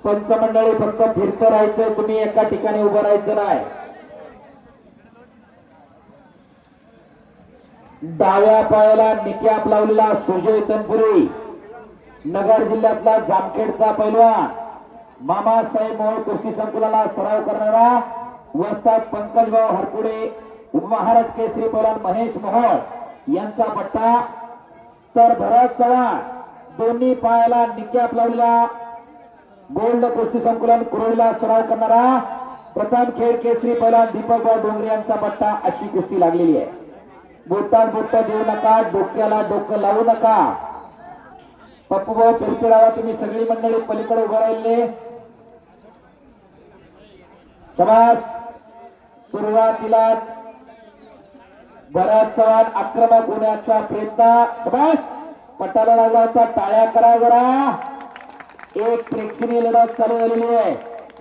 पंचमंडळी फक्त फिरत राहायचं, तुम्ही एका ठिकाणी उभं राहायचं नाही. डाव्या पायाला निक्याप लावलेला सुजय तनपुरे, नगर जिल्ह्यातला जामखेडचा पैलवान, मामासाहेब मोहोळ कुस्ती संकुलाला सराव करणारा वस्ताद पंकजभाऊ हरपुडे, उपमहाराष्ट्र केसरी पैलवान महेश मोहोळ यांचा पट्टा. तर भरत चव्हाण दोन्ही पायाला निक्याप लावलेला गोल्ड कुस्ती संकुलन कुरोळीला सराव करणारा प्रथम खेळ केसरी पैलवान दीपकभाऊ डोंगरे यांचा पट्टा. अशी कुस्ती लागलेली आहे. बोटात बोट देऊ नका, डोक्याला डोकं लावू नका. पप्पूभाऊ फिरफिरावा, तुम्ही सगळी मंडळी पलीकडे उभं राहिले. समाज सुरुवातीला भरत चव्हाण आक्रमक होण्याचा प्रयत्न. समाज पट्टाला लागला होता, टाळ्या करा जरा. एक प्रेक्षणीय लढत चालू झालेली आहे.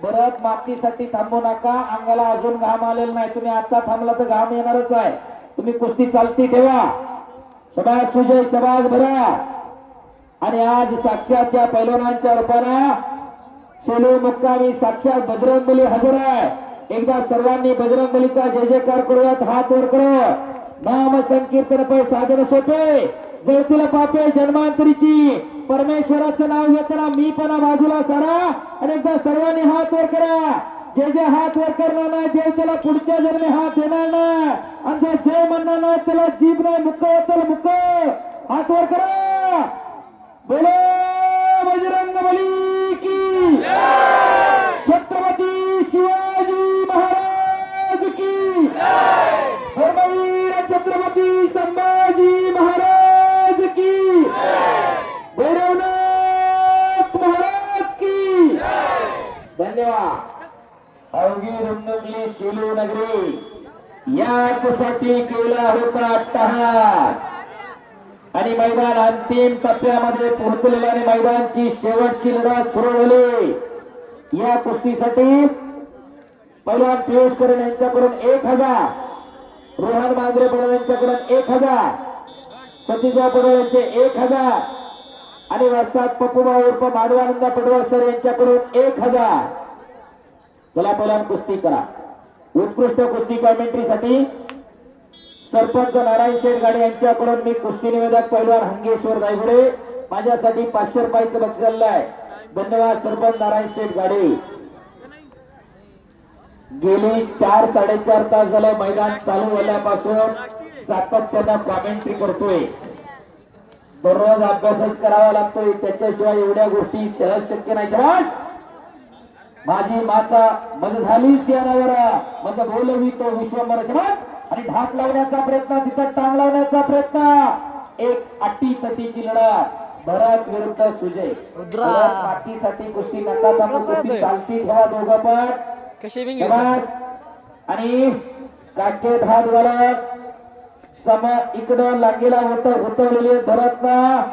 भरत मातीसाठी थांबू नका, अंगाला अजून घाम आलेला नाही. तुम्ही आता थांबला तर घाम येणारच आहे. तुम्ही कुस्ती चालती ठेवा. शबाज सुजय, शबाज भरत. आणि आज साक्षात या पैलवानांच्या रूपाने शेलू मुक्कामी साक्षात बजरंगबली हजर आहे. एकदा सर्वांनी बजरंगबलीचा जय जयकार करूयात. हात वर करू. नाम संकीर्तन पै साधन सोपे, जळतीला पापे जन्मांतरीची. परमेश्वराचं नाव घेताना मी पण बाजूला सारा. आणि एकदा सर्वांनी हात वर करा. जे जे हात वर करणार नाही, जे त्याला पुढच्या जन्मी हात येणार नाही, आणि जे म्हणणार नाही त्याला जीभ नाही, मुक्क होतं मुक्क. हात वर करा. बोलो बजरंगबली की, छत्रपती शिवाजी महाराज की, धर्मवीर छत्रपती संभाजी महाराज की, भैरवनाथ महाराज की. धन्यवाद. अवघी रुंदुकली शेलू नगरी यासाठी केला होता अट्टहास. आणि मैदान अंतिम टप्प्यामध्ये पोहोचलेल्या मैदानची शेवटची लढत सुरू झाली. या कुस्तीसाठी पैलवान पियुष करण यांच्याकडून 1000, रोहन मांजरे पडवळ यांच्याकडून 1000, सतीशराव पडवळ यांचे 1000 आणि वस्ताद पप्पूभाऊ उर्फ माडवानंद पडवळ सर यांच्याकडून 1000. चला पैलवान कुस्ती करा. उत्कृष्ट कुस्ती कॉमेंट्रीसाठी सरपंच नारायण शेठ गाडे यांच्याकडून मी कुस्ती निवेदक पैलवान हंगेश्वर गायगुडे, माझ्यासाठी 500 रुपयाचं बक्षीस आलेलं आहे. धन्यवाद सरपंच नारायण शेठ गाडे. गेली 4-4.5 तास झालं मैदान चालू झाल्यापासून सातत्यानं कॉमेंट्री करतोय. दररोज अभ्यासच करावा लागतोय, त्याच्याशिवाय एवढ्या गोष्टी सहज शक्य नाही. माझी माता मज झालीच यानावर मग बोलवी तो विश्वंभर समाज. आणि ढाक लावण्याचा प्रयत्न, तिथं टांग लावण्याचा प्रयत्न. एक अटी तटीची लढत भरत विरुद्ध सुजय. मातीसाठी कुस्ती नका थांबू, कुस्ती चालती ठेवा दोघं पण. आणि काकेत हात घालत इकडं लागेला होतवलेली भरतला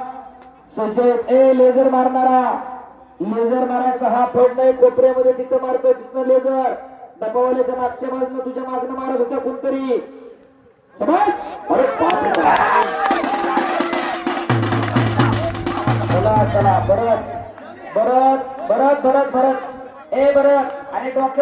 सुजय लेझर मारणारा. लेझर मारायचा हा फोड नाही, कोपऱ्यामध्ये तिथं मारतोय, तिथं लेझर दबावल्याच्या मागच्या बाजूने तुझ्या मागणं मारत होता कोणतरी. चला चला भरत भरत भरत भरत भरत ए भरत आणि डॉक्टर